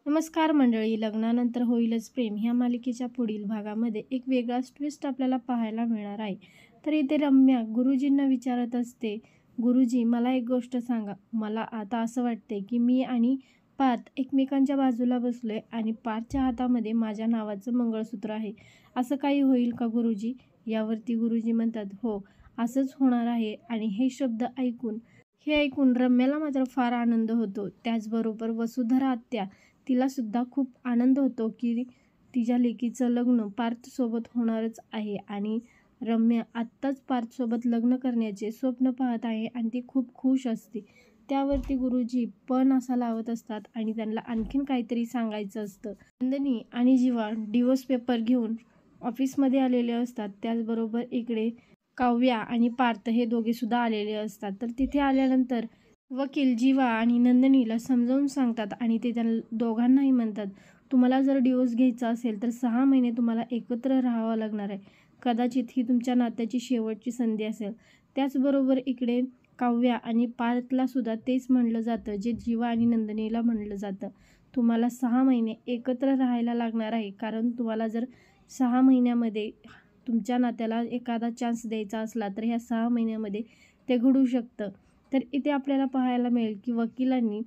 नमस्कार मंडळी, लग्नानंतर होईलच प्रेम ह्या मालिकेच्या पुढील भागामध्ये एक वेगळाच ट्विस्ट आपल्याला पाहायला मिळणार आहे. तर इथे रम्या गुरुजींना विचारत असते, गुरुजी मला एक गोष्ट सांगा. मला आता असं वाटते की मी आणि पार्थ एकमेकांच्या बाजूला बसलोय आणि पार्थच्या हातामध्ये माझ्या नावाचं मंगळसूत्र आहे. असं काही होईल का गुरुजी? यावरती गुरुजी म्हणतात, हो असंच होणार आहे. आणि हे ऐकून रम्याला मात्र फार आनंद होतो. त्याचबरोबर वसुंधरा आत्या तिलासुद्धा खूप आनंद होतो की तिच्या लेकीचं लग्न पार्थसोबत होणारच आहे आणि रम्या आत्ताच पार्थसोबत लग्न करण्याचे स्वप्न पाहत आहे आणि ती खूप खुश असते. त्यावरती गुरुजी पण असा लावत असतात आणि त्यांना आणखीन काहीतरी सांगायचं असतं. नंदिनी आणि जीवा डिवोर्स पेपर घेऊन ऑफिसमध्ये आलेले असतात. त्याचबरोबर इकडे काव्या आणि पार्थ हे दोघे सुद्धा आलेले असतात. तर तिथे आल्यानंतर वकील जीवा आणि नंदिनीला समजावून सांगतात आणि ते दोघांनाही म्हणतात, तुम्हाला जर डिवोर्स घ्यायचा असेल तर 6 महिने तुम्हाला एकत्र राहावं लागणार आहे. कदाचित ही तुमच्या नात्याची शेवटची संधी असेल. त्याचबरोबर इकडे काव्या आणि पार्थला सुद्धा तेच म्हणलं जातं जे जीवा आणि नंदिनीला म्हणलं जातं. तुम्हाला 6 महिने एकत्र राहायला लागणार आहे, कारण तुम्हाला जर 6 महिन्यामध्ये तुमच्या नात्याला एखादा चान्स द्यायचा असला तर ह्या 6 महिन्यामध्ये ते घडू शकतं. तर इथे आपल्याला पाहायला मिळेल की वकिलांनी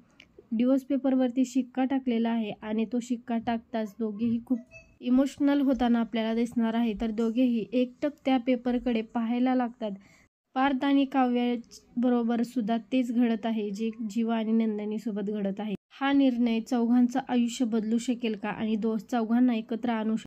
डिवोर्स पेपरवरती शिक्का टाकलेला आहे आणि तो शिक्का टाकताच दोघेही खूप इमोशनल होताना आपल्याला दिसणार आहे. तर दोघेही एकटक त्या पेपरकडे पाहायला लागतात. पार्थ आणि काव्या बरोबर सुद्धा तेच घडत आहे जे जीवा आणि नंदिनी सोबत घडत आहे. हा निर्णय चौघांचं आयुष्य बदलू शकेल का आणि चौघांना एकत्र आणू